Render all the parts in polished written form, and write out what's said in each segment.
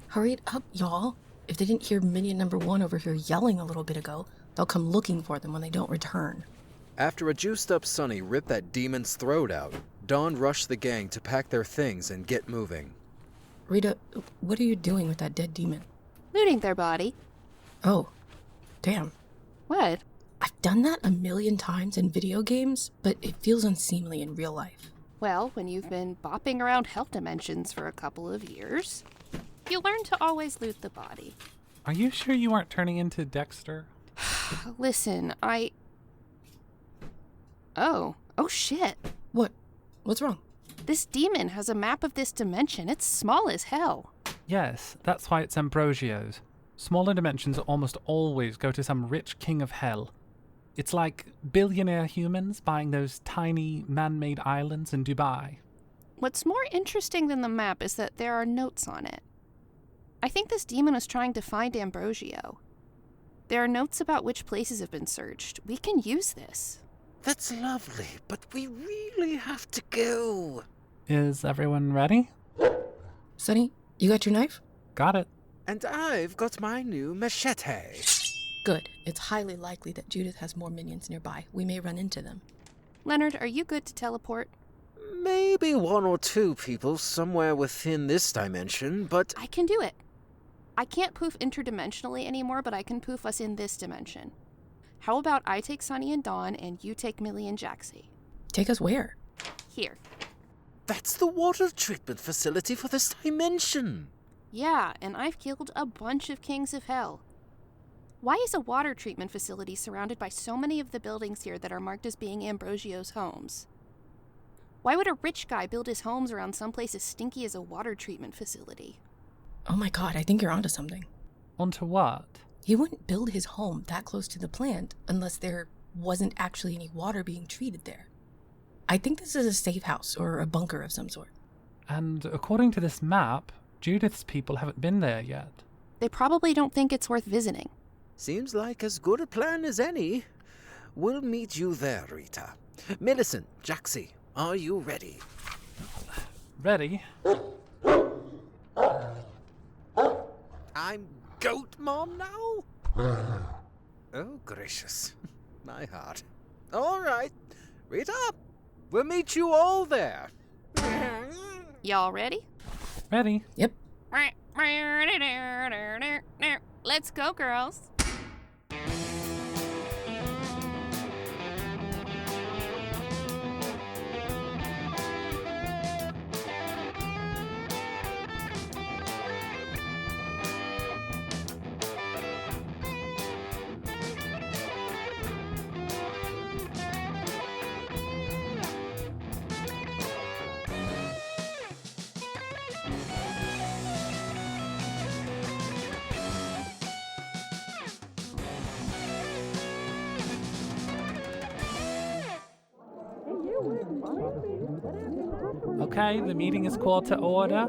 Hurry it up, y'all. If they didn't hear minion number 1 over here yelling a little bit ago, they'll come looking for them when they don't return. After a juiced-up Sonny ripped that demon's throat out, Dawn rushed the gang to pack their things and get moving. Rita, what are you doing with that dead demon? Looting their body. Oh, damn. What? I've done that a million times in video games, but it feels unseemly in real life. Well, when you've been bopping around hell dimensions for a couple of years, you learn to always loot the body. Are you sure you aren't turning into Dexter? Listen, Oh shit. What? What's wrong? This demon has a map of this dimension. It's small as hell. Yes, that's why it's Ambrosio's. Smaller dimensions almost always go to some rich king of hell. It's like billionaire humans buying those tiny man-made islands in Dubai. What's more interesting than the map is that there are notes on it. I think this demon was trying to find Ambrosio. There are notes about which places have been searched. We can use this. That's lovely, but we really have to go. Is everyone ready? Sonny, you got your knife? Got it. And I've got my new machete. Good. It's highly likely that Judith has more minions nearby. We may run into them. Leonard, are you good to teleport? Maybe 1 or 2 people somewhere within this dimension, but... I can do it. I can't poof interdimensionally anymore, but I can poof us in this dimension. How about I take Sonny and Dawn, and you take Millie and Jacksie? Take us where? Here. That's the water treatment facility for this dimension. Yeah, and I've killed a bunch of kings of hell. Why is a water treatment facility surrounded by so many of the buildings here that are marked as being Ambrosio's homes? Why would a rich guy build his homes around someplace as stinky as a water treatment facility? Oh my god, I think you're onto something. Onto what? He wouldn't build his home that close to the plant unless there wasn't actually any water being treated there. I think this is a safe house or a bunker of some sort. And according to this map, Judith's people haven't been there yet. They probably don't think it's worth visiting. Seems like as good a plan as any. We'll meet you there, Rita. Millicent, Jacksie, are you ready? Ready? I'm Goat Mom now? Oh, gracious. My heart. All right. Rita, we'll meet you all there. Y'all ready? Ready. Yep. Let's go, girls. Okay, the meeting is called to order.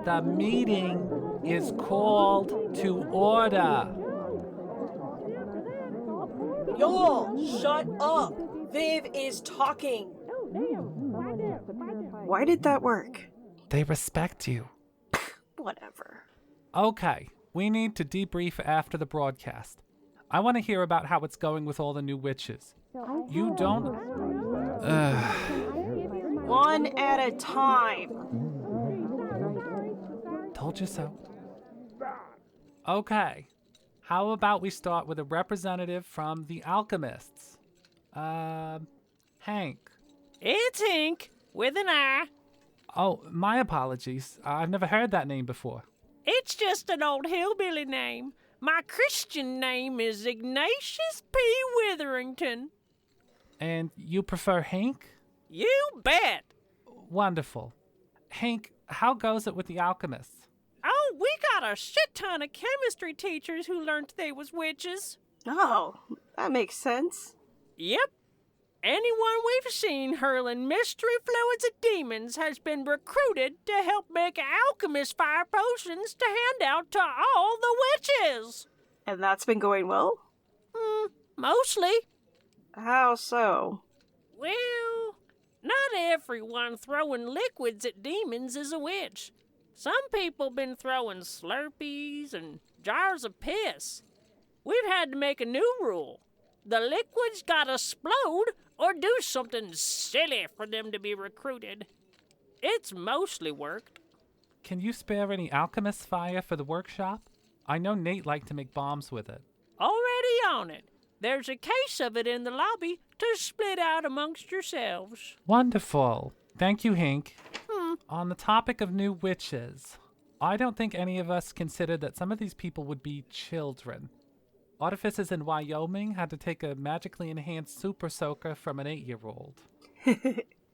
The meeting is called to order. Y'all, shut up! Viv is talking! Why did that work? They respect you. Whatever. Okay, we need to debrief after the broadcast. I want to hear about how it's going with all the new witches. You don't... One at a time. Told you so. Okay, how about we start with a representative from the Alchemists? Hink. It's Hink, with an I. Oh, my apologies. I've never heard that name before. It's just an old hillbilly name. My Christian name is Ignatius P. Witherington. And you prefer Hink? You bet. Wonderful. Hink, how goes it with the Alchemists? Oh, we got a shit ton of chemistry teachers who learned they was witches. Oh, that makes sense. Yep. Anyone we've seen hurling mystery fluids at demons has been recruited to help make alchemist fire potions to hand out to all the witches. And that's been going well? Mostly. How so? Well, not everyone throwing liquids at demons is a witch. Some people been throwing Slurpees and jars of piss. We've had to make a new rule. The liquids gotta explode or do something silly for them to be recruited. It's mostly worked. Can you spare any alchemist fire for the workshop? I know Nate liked to make bombs with it. Already on it. There's a case of it in the lobby to split out amongst yourselves. Wonderful. Thank you, Hink. On the topic of new witches, I don't think any of us considered that some of these people would be children. Artificers in Wyoming had to take a magically enhanced super soaker from an 8-year-old.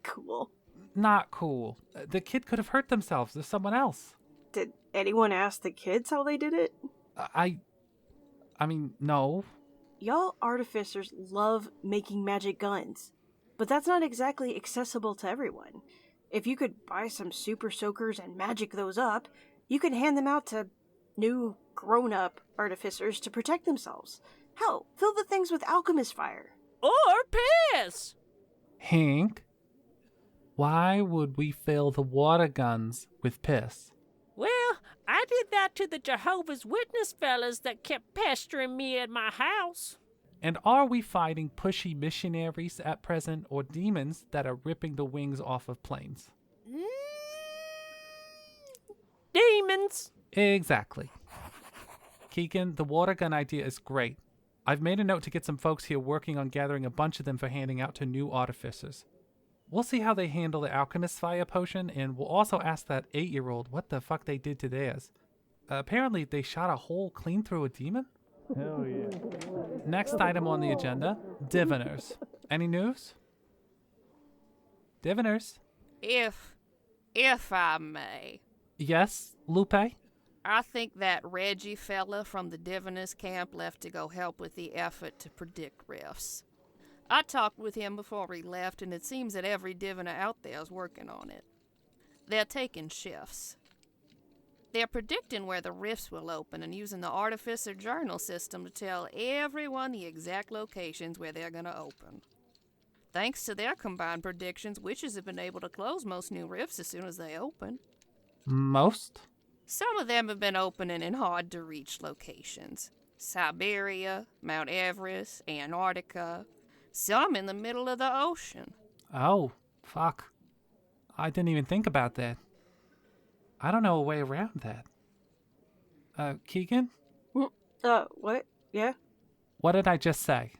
Cool. Not cool. The kid could have hurt themselves or someone else. Did anyone ask the kids how they did it? I mean, no. Y'all artificers love making magic guns, but that's not exactly accessible to everyone. If you could buy some super soakers and magic those up, you could hand them out to new grown-up artificers to protect themselves. Hell, fill the things with alchemist fire. Or piss! Hink, why would we fill the water guns with piss? Well, I did that to the Jehovah's Witness fellas that kept pestering me at my house. And are we fighting pushy missionaries at present or demons that are ripping the wings off of planes? Demons. Exactly. Kieghan, the water gun idea is great. I've made a note to get some folks here working on gathering a bunch of them for handing out to new artificers. We'll see how they handle the alchemist fire potion, and we'll also ask that 8-year-old what the fuck they did to theirs. Apparently they shot a hole clean through a demon? Hell yeah. Next item on the agenda, diviners. Any news? Diviners? If I may, Yes, Lupe? I think that Reggie fella from the diviners camp left to go help with the effort to predict rifts. I talked with him before he left, and it seems that every diviner out there is working on it. They're taking shifts. They're predicting where the rifts will open and using the Artificer Journal system to tell everyone the exact locations where they're going to open. Thanks to their combined predictions, witches have been able to close most new rifts as soon as they open. Most? Some of them have been opening in hard-to-reach locations. Siberia, Mount Everest, Antarctica. Some in the middle of the ocean. Oh, fuck. I didn't even think about that. I don't know a way around that. Kieghan? What? Yeah? What did I just say?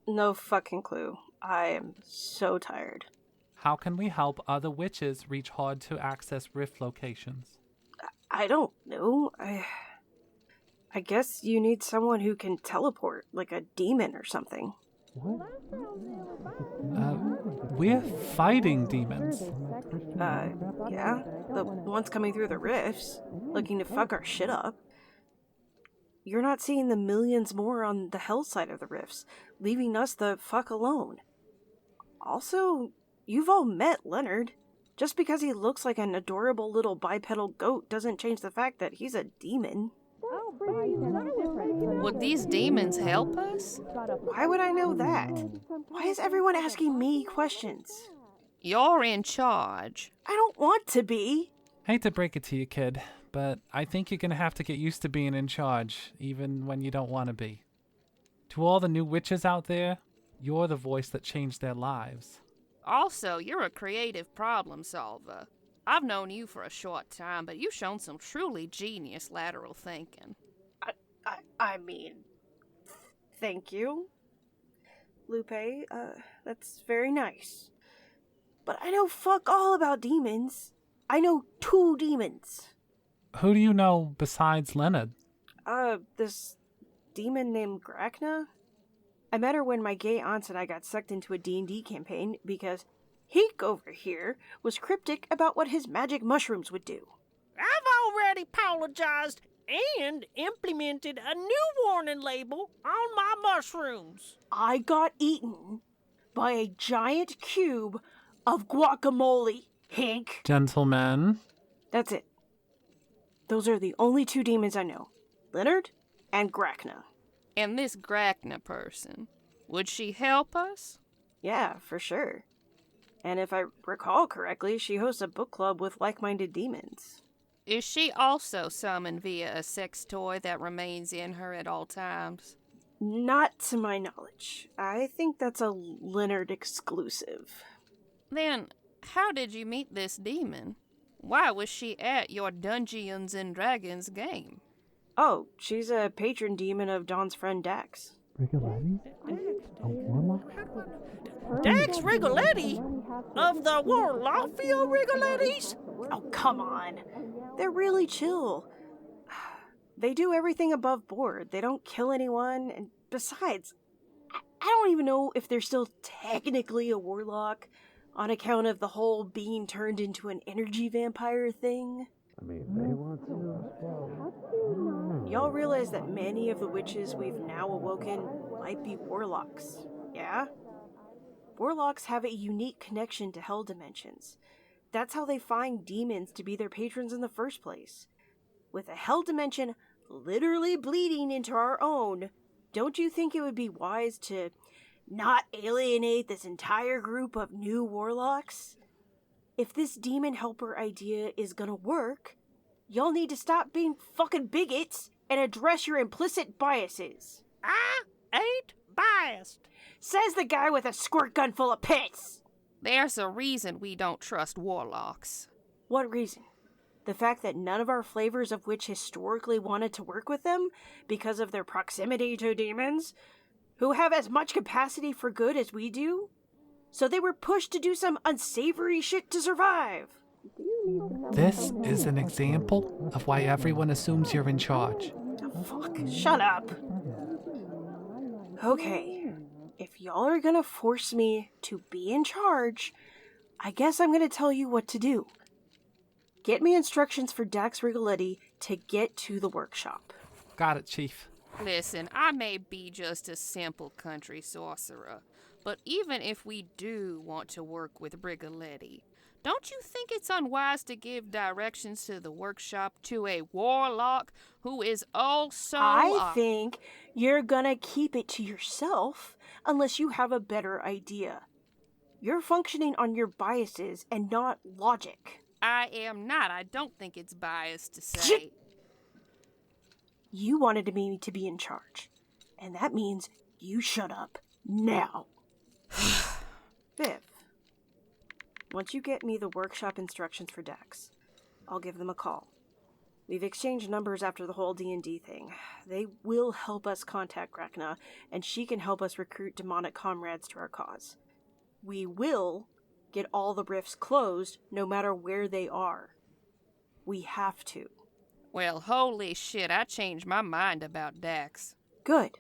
No fucking clue. I am so tired. How can we help other witches reach hard-to-access rift locations? I don't know. I guess you need someone who can teleport, like a demon or something. What? We're fighting demons. Yeah? The ones coming through the rifts, looking to fuck our shit up. You're not seeing the millions more on the hell side of the rifts, leaving us the fuck alone. Also, you've all met Leonard. Just because he looks like an adorable little bipedal goat doesn't change the fact that he's a demon. Would these demons help us? Why would I know that? Why is everyone asking me questions? You're in charge. I don't want to be. Hate to break it to you, kid, but I think you're gonna have to get used to being in charge, even when you don't want to be. To all the new witches out there, you're the voice that changed their lives. Also, you're a creative problem solver. I've known you for a short time, but you've shown some truly genius lateral thinking. I mean, thank you, Lupe. That's very nice. But I know fuck all about demons. I know 2 demons. Who do you know besides Leonard? This demon named Grachna. I met her when my gay aunts and I got sucked into a D&D campaign because Hink over here was cryptic about what his magic mushrooms would do. I've already apologized and implemented a new warning label on my mushrooms. I got eaten by a giant cube of guacamole, Hink. Gentlemen. That's it. Those are the only 2 demons I know. Leonard and Grachna. And this Grachna person, would she help us? Yeah, for sure. And if I recall correctly, she hosts a book club with like-minded demons. Is she also summoned via a sex toy that remains in her at all times? Not to my knowledge. I think that's a Leonard exclusive. Then, how did you meet this demon? Why was she at your Dungeons and Dragons game? Oh, she's a patron demon of Dawn's friend Dax. Dax Rigoletti? Of the Warloffia Rigolettis? Oh, come on. They're really chill. They do everything above board. They don't kill anyone, and besides, I don't even know if they're still technically a warlock on account of the whole being turned into an energy vampire thing. Y'all realize that many of the witches we've now awoken might be warlocks, yeah? Warlocks have a unique connection to hell dimensions. That's how they find demons to be their patrons in the first place. With a hell dimension literally bleeding into our own, don't you think it would be wise to not alienate this entire group of new warlocks? If this demon helper idea is gonna work, y'all need to stop being fucking bigots and address your implicit biases. I ain't biased. Says the guy with a squirt gun full of piss. There's a reason we don't trust warlocks. What reason? The fact that none of our flavors of witch historically wanted to work with them because of their proximity to demons, who have as much capacity for good as we do? So they were pushed to do some unsavory shit to survive. This is an example of why everyone assumes you're in charge. Oh, fuck, shut up. Okay, if y'all are gonna force me to be in charge, I guess I'm gonna tell you what to do. Get me instructions for Dax Rigoletti to get to the workshop. Got it, Chief. Listen, I may be just a simple country sorcerer, but even if we do want to work with Rigoletti, don't you think it's unwise to give directions to the workshop to a warlock who is also... I think you're gonna keep it to yourself unless you have a better idea. You're functioning on your biases and not logic. I am not. I don't think it's biased to say... You wanted me to be in charge, and that means you shut up now. Viv, once you get me the workshop instructions for Dax, I'll give them a call. We've exchanged numbers after the whole D&D thing. They will help us contact Grakna, and she can help us recruit demonic comrades to our cause. We will get all the rifts closed, no matter where they are. We have to. Well, holy shit, I changed my mind about Dax. Good.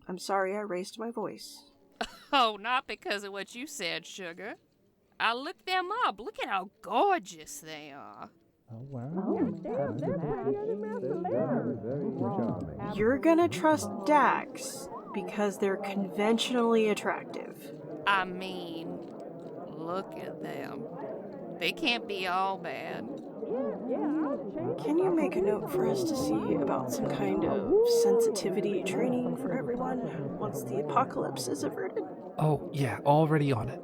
I'm sorry I raised my voice. Oh, not because of what you said, sugar. I looked them up. Look at how gorgeous they are. Oh, wow. You're gonna trust Dax because they're conventionally attractive. I mean, look at them. They can't be all bad. Can you make a note for us to see about some kind of sensitivity training for everyone once the apocalypse is averted? Oh, yeah, already on it.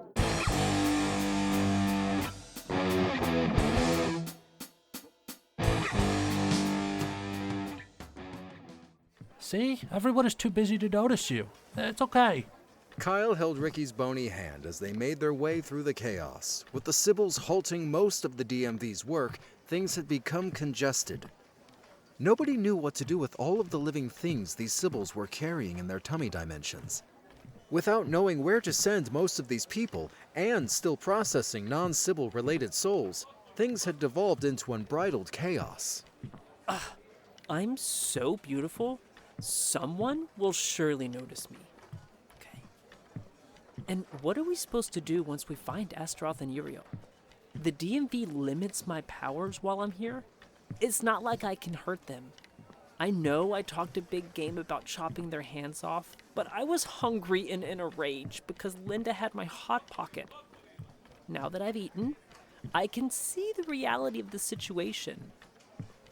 See? Everyone is too busy to notice you. It's okay. Kyle held Ricky's bony hand as they made their way through the chaos. With the Sybils halting most of the DMV's work, things had become congested. Nobody knew what to do with all of the living things these Sybils were carrying in their tummy dimensions. Without knowing where to send most of these people, and still processing non-Sybil related souls, things had devolved into unbridled chaos. I'm so beautiful, someone will surely notice me. Okay. And what are we supposed to do once we find Astaroth and Uriel? The DMV limits my powers while I'm here. It's not like I can hurt them. I know I talked a big game about chopping their hands off, but I was hungry and in a rage because Linda had my Hot Pocket. Now that I've eaten, I can see the reality of the situation.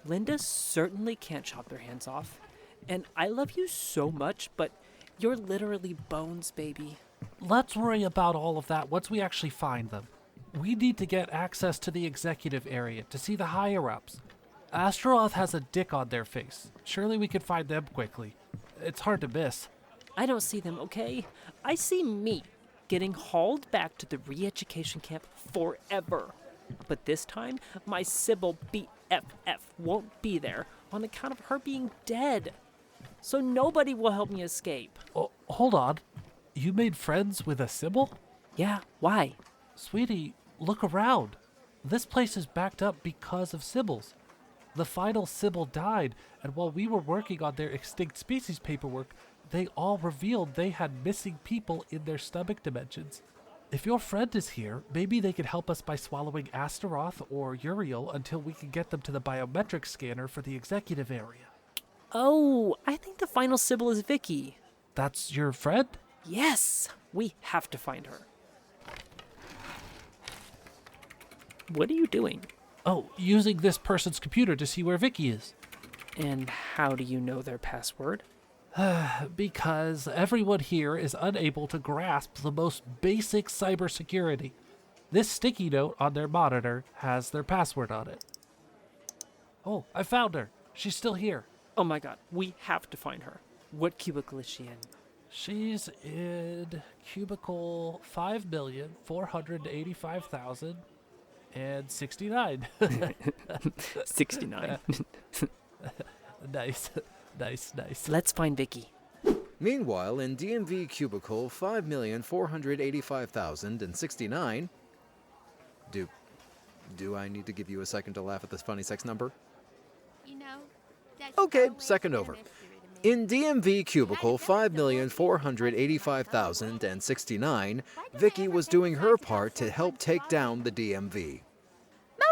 Linda certainly can't chop their hands off, and I love you so much, but you're literally bones, baby. Let's worry about all of that once we actually find them. We need to get access to the executive area to see the higher-ups. Astaroth has a dick on their face. Surely we could find them quickly. It's hard to miss. I don't see them, okay? I see me getting hauled back to the re-education camp forever. But this time, my Sybil BFF won't be there on account of her being dead. So nobody will help me escape. Oh, hold on. You made friends with a Sybil? Yeah, why? Sweetie, look around. This place is backed up because of Sybils. The final Sybil died, and while we were working on their extinct species paperwork, they all revealed they had missing people in their stomach dimensions. If your friend is here, maybe they could help us by swallowing Astaroth or Uriel until we can get them to the biometric scanner for the executive area. Oh, I think the final Sybil is Vicki. That's your friend? Yes, we have to find her. What are you doing? Oh, using this person's computer to see where Vicki is. And how do you know their password? Because everyone here is unable to grasp the most basic cybersecurity. This sticky note on their monitor has their password on it. Oh, I found her. She's still here. Oh my god, we have to find her. What cubicle is she in? She's in cubicle 5,485,069. 69. Nice. Nice. Let's find Vicki. Meanwhile, in DMV cubicle 5,485,069, do I need to give you a second to laugh at this funny sex number? You know, that's Okay, always second been a over. mystery to me. In DMV cubicle 5,485,069, Vicki was doing her part to help take down the DMV.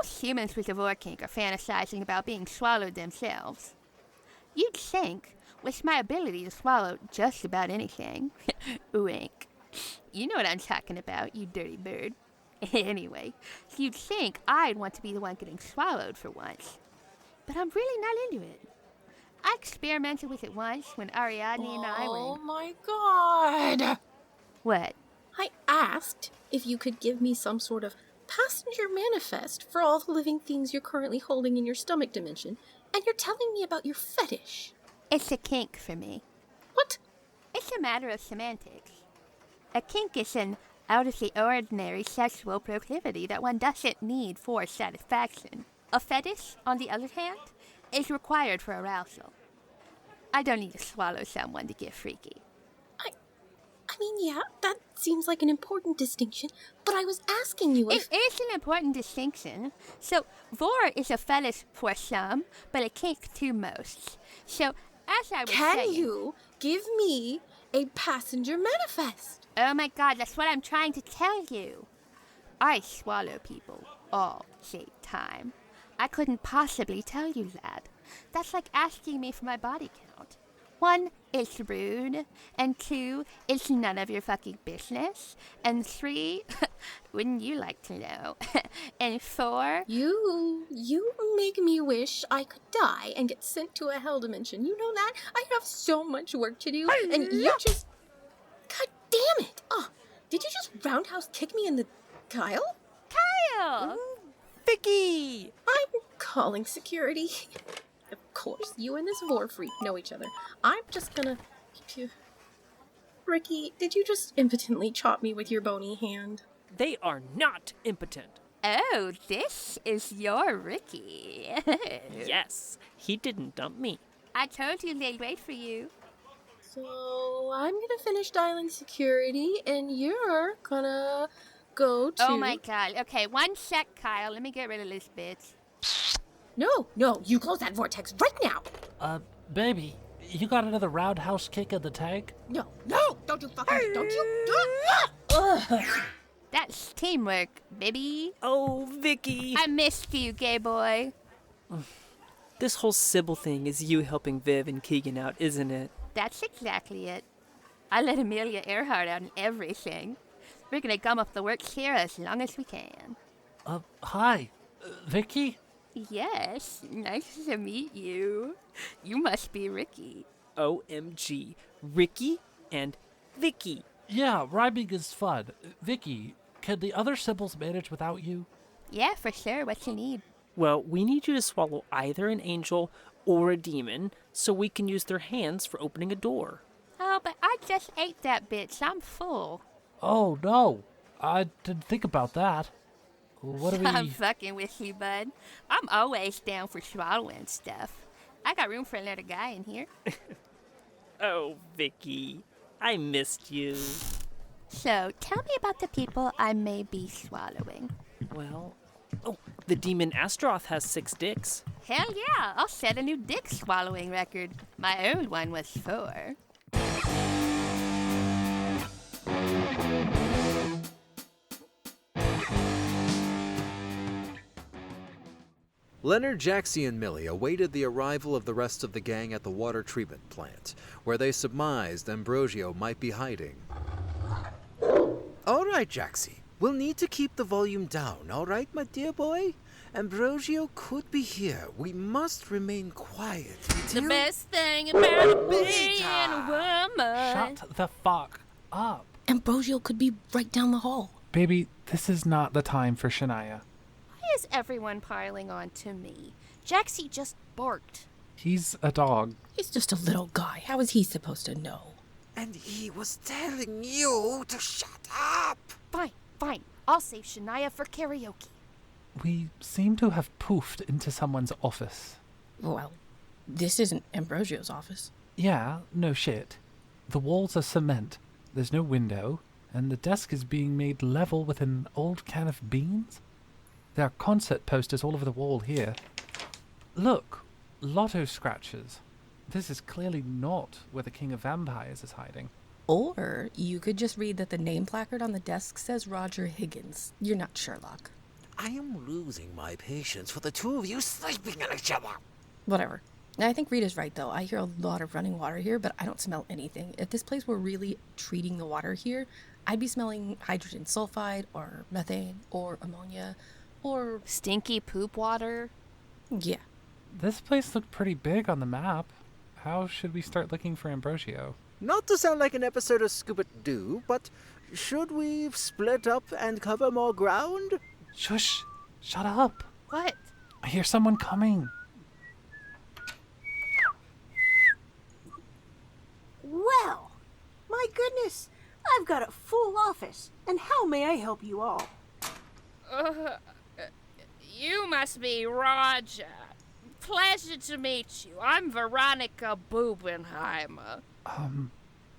Most humans with a vor kink are fantasizing about being swallowed themselves. You'd think, with my ability to swallow just about anything, wink, you know what I'm talking about, you dirty bird. Anyway, you'd think I'd want to be the one getting swallowed for once. But I'm really not into it. I experimented with it once when Ariadne and I were Oh in... my god! What? I asked if you could give me some sort of passenger manifest for all the living things you're currently holding in your stomach dimension, and you're telling me about your fetish. It's a kink for me. What? It's a matter of semantics. A kink is an out-of-the-ordinary sexual proclivity that one doesn't need for satisfaction. A fetish, on the other hand, is required for arousal. I don't need to swallow someone to get freaky. I mean, yeah, that seems like an important distinction, but I was asking you if... It is an important distinction. So, vor is a fetish for some, but a kink to most. So, as I was saying... Can you give me a passenger manifest? Oh my god, that's what I'm trying to tell you. I swallow people all the time. I couldn't possibly tell you that. That's like asking me for my body count. 1, it's rude, and 2, it's none of your fucking business, and 3, wouldn't you like to know, and 4... You make me wish I could die and get sent to a hell dimension. You know that? I have so much work to do, and you just... God damn it! Oh, did you just roundhouse kick me in the... Kyle? Kyle! Vicki! I'm calling security. Of course, you and this vor freak know each other. I'm just gonna keep you... Ricky, did you just impotently chop me with your bony hand? They are not impotent. Oh, this is your Ricky. Yes, he didn't dump me. I told you they'd wait for you. So, I'm gonna finish dialing security, and you're gonna go to... Oh my god. Okay, 1 sec, Kyle. Let me get rid of this bitch. No, you close that vortex right now! Baby, you got another roundhouse kick in the tank? No, don't you fucking... Don't you... Ugh. That's teamwork, baby. Oh, Vicki! I missed you, gay boy. This whole Sybil thing is you helping Viv and Kieghan out, isn't it? That's exactly it. I let Amelia Earhart out in everything. We're gonna gum up the works here as long as we can. Hi. Vicki? Yes, nice to meet you. You must be Ricky. OMG. Ricky and Vicki. Yeah, rhyming is fun. Vicki, Can the other Sibyls manage without you? Yeah, for sure. What you need? Well, we need you to swallow either an angel or a demon so we can use their hands for opening a door. Oh, but I just ate that bitch. I'm full. Oh, no. I didn't think about that. What do we... I'm fucking with you, bud. I'm always down for swallowing stuff. I got room for another guy in here. Oh, Vicki, I missed you. So, tell me about the people I may be swallowing. Well, the demon Astroth has 6 dicks. Hell yeah, I'll set a new dick swallowing record. My old one was 4. Leonard, Jacksie, and Millie awaited the arrival of the rest of the gang at the water treatment plant, where they surmised Ambrosio might be hiding. All right, Jacksie. We'll need to keep the volume down, all right, my dear boy? Ambrosio could be here. We must remain quiet until... The best thing about being a woman. Shut the fuck up. Ambrosio could be right down the hall. Baby, this is not the time for Shania. Why is everyone piling on to me? Jacksie just barked. He's a dog. He's just a little guy. How is he supposed to know? And he was telling you to shut up. Fine. I'll save Shania for karaoke. We seem to have poofed into someone's office. Well, this isn't Ambrosio's office. Yeah, no shit. The walls are cement, there's no window, and the desk is being made level with an old can of beans? There are concert posters all over the wall here. Look, lotto scratchers. This is clearly not where the King of Vampires is hiding. Or you could just read that the name placard on the desk says Roger Higgins. You're not Sherlock. I am losing my patience for the two of you sleeping on each other. Whatever. I think Rita's right, though. I hear a lot of running water here, but I don't smell anything. If this place were really treating the water here, I'd be smelling hydrogen sulfide or methane or ammonia or... Stinky poop water? Yeah. This place looked pretty big on the map. How should we start looking for Ambrosio? Not to sound like an episode of Scooby-Doo, but should we split up and cover more ground? Shush! Shut up! What? I hear someone coming. Well, my goodness, I've got a full office, and how may I help you all? You must be Roger. Pleasure to meet you. I'm Veronica Boobenheimer.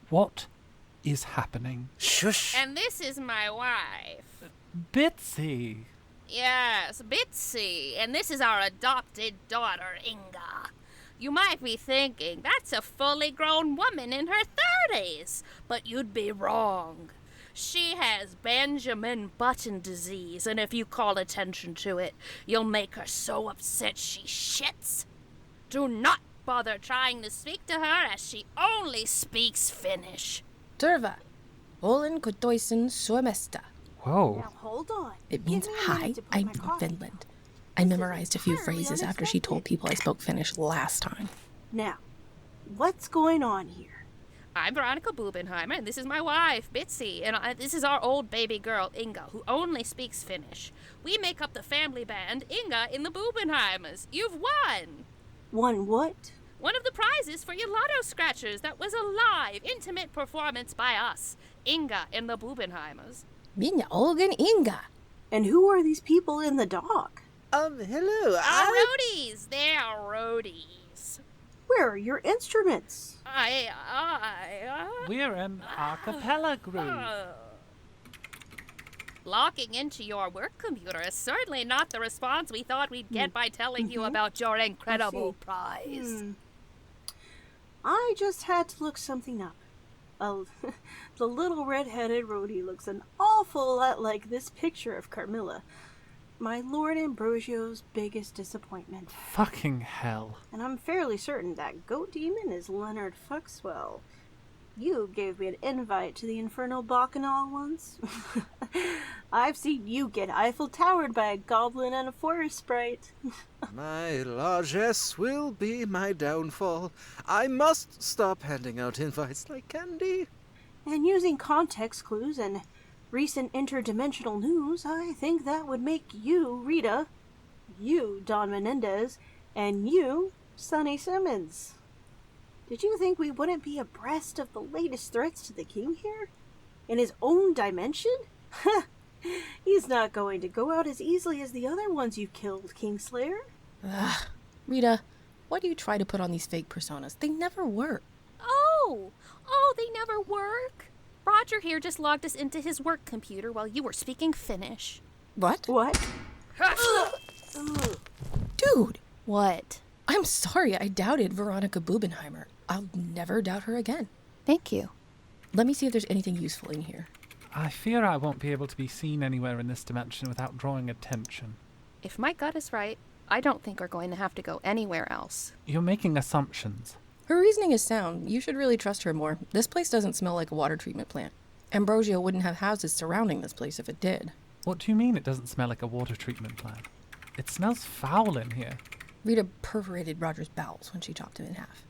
What is happening? Shush! And this is my wife. Bitsy! Yes, Bitsy. And this is our adopted daughter, Inga. You might be thinking, that's a fully grown woman in her 30s. But you'd be wrong. She has Benjamin Button disease, and if you call attention to it, you'll make her so upset she shits. Do not bother trying to speak to her, as she only speaks Finnish. Turva. Olen kotoisen Suomesta. Whoa. Now hold on. It means, Give me a hi, minute to put I'm my from coffee. Finland. I memorized a few phrases after she told people I spoke Finnish last time. Now, what's going on here? I'm Veronica Boobenheimer, and this is my wife, Bitsy, and this is our old baby girl, Inga, who only speaks Finnish. We make up the family band, Inga in the Boobenheimers. You've won! Won what? One of the prizes for your lotto scratchers that was a live, intimate performance by us, Inga in the Boobenheimers. Minä olen Inga. And who are these people in the dock? Hello, Our roadies! They are roadies. Where are your instruments? We're an a cappella group. Logging into your work computer is certainly not the response we thought we'd get by telling you about your incredible prize. I just had to look something up. The little red-headed roadie looks an awful lot like this picture of Carmilla, my Lord Ambrosio's biggest disappointment. Fucking hell. And I'm fairly certain that goat demon is Leonard Fuckswell. You gave me an invite to the Infernal Bacchanal once. I've seen you get Eiffel Towered by a goblin and a forest sprite. My largesse will be my downfall. I must stop handing out invites like candy. And using context clues and recent interdimensional news, I think that would make you, Rita, you, Don Menendez, and you, Sonny Simmons. Did you think we wouldn't be abreast of the latest threats to the king here? In his own dimension? He's not going to go out as easily as the other ones you killed, Kingslayer. Ugh. Rita, why do you try to put on these fake personas? They never work. Oh, they never work. Roger here just logged us into his work computer while you were speaking Finnish. What? What? Dude, What? I'm sorry I doubted Veronica Boobenheimer. I'll never doubt her again. Thank you. Let me see if there's anything useful in here. I fear I won't be able to be seen anywhere in this dimension without drawing attention. If my gut is right, I don't think we're going to have to go anywhere else. You're making assumptions. Her reasoning is sound. You should really trust her more. This place doesn't smell like a water treatment plant. Ambrosio wouldn't have houses surrounding this place if it did. What do you mean it doesn't smell like a water treatment plant? It smells foul in here. Rita perforated Roger's bowels when she chopped him in half.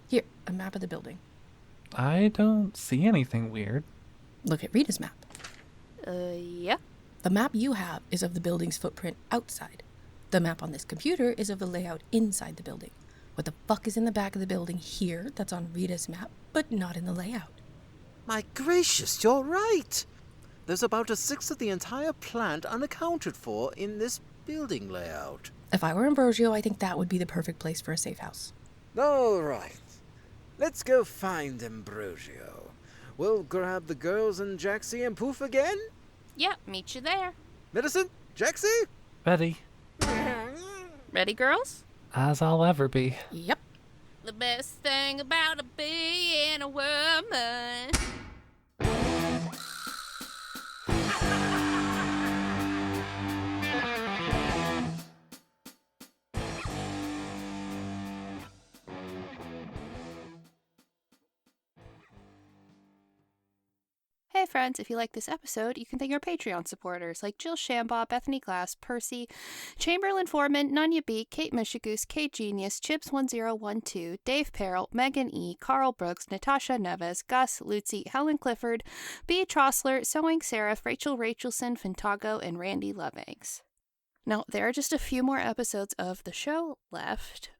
Here, a map of the building. I don't see anything weird. Look at Rita's map. Yeah. The map you have is of the building's footprint outside. The map on this computer is of the layout inside the building. What the fuck is in the back of the building here that's on Rita's map, but not in the layout? My gracious, you're right. There's about a sixth of the entire plant unaccounted for in this building layout. If I were Ambrosio, I think that would be the perfect place for a safe house. All right. Let's go find Ambrosio. We'll grab the girls and Jacksie and poof again. Yeah, meet you there. Medicine? Jacksie? Ready? Ready, girls? As I'll ever be. Yep. The best thing about being a woman. Hey friends, if you like this episode, you can thank our Patreon supporters like Jill Shambaugh, Bethany Glass, Percy, Chamberlain Foreman, Nunya B, Kate Mishigoose, Kate Genius, Chips1012, Dave Perrell, Megan E, Carl Brooks, Natasha Neves, Gus, Lucy, Helen Clifford, B. Trossler, Sewing Seraph, Rachel Rachelson, Fintago, and Randy Loveeggs. Now, there are just a few more episodes of the show left.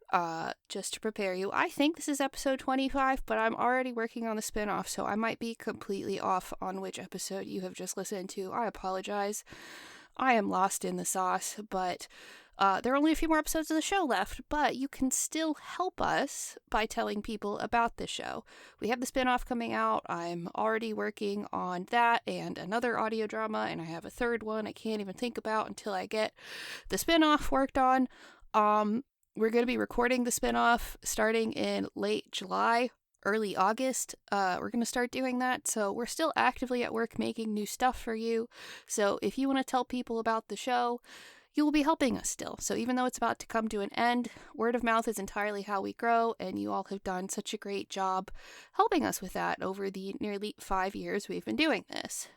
Just to prepare you, I think this is episode 25, but I'm already working on the spin-off, so I might be completely off on which episode you have just listened to. I apologize. I am lost in the sauce, but there are only a few more episodes of the show left, but you can still help us by telling people about the show. We have the spin-off coming out. I'm already working on that and another audio drama, and I have a third one I can't even think about until I get the spin-off worked on. We're going to be recording the spinoff starting in late July, early August. We're going to start doing that. So we're still actively at work making new stuff for you. So if you want to tell people about the show, you will be helping us still. So even though it's about to come to an end, word of mouth is entirely how we grow. And you all have done such a great job helping us with that over the nearly 5 years we've been doing this.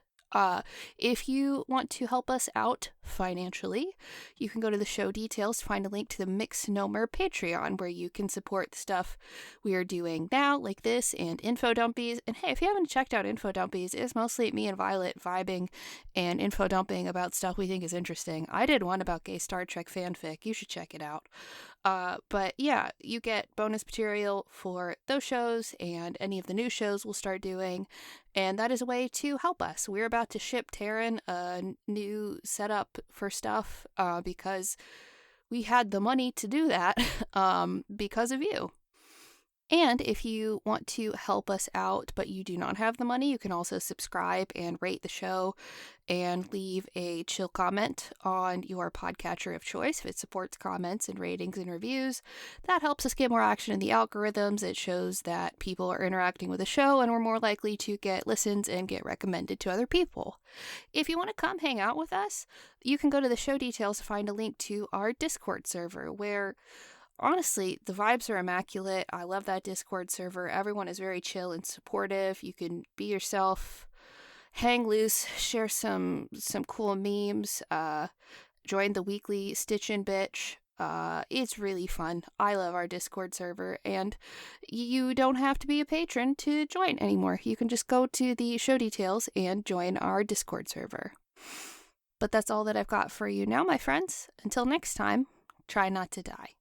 If you want to help us out financially, you can go to the show details to find a link to the Mixnomer Patreon, where you can support the stuff we are doing now, like this, and Info Dumpies. And hey, if you haven't checked out Info Dumpies, it's mostly me and Violet vibing and info dumping about stuff we think is interesting. I did one about gay Star Trek fanfic. You should check it out. But yeah, you get bonus material for those shows and any of the new shows we'll start doing. And that is a way to help us. We're about to ship Taryn a new setup for stuff because we had the money to do that because of you. And if you want to help us out, but you do not have the money, you can also subscribe and rate the show and leave a chill comment on your podcatcher of choice if it supports comments and ratings and reviews. That helps us get more action in the algorithms. It shows that people are interacting with the show and we're more likely to get listens and get recommended to other people. If you want to come hang out with us, you can go to the show details to find a link to our Discord server where honestly, the vibes are immaculate. I love that Discord server. Everyone is very chill and supportive. You can be yourself, hang loose, share some cool memes, join the weekly Stitch and Bitch It's really fun. I love our Discord server, and you don't have to be a patron to join anymore. You can just go to the show details and join our Discord server. But that's all that I've got for you now, my friends. Until next time, try not to die.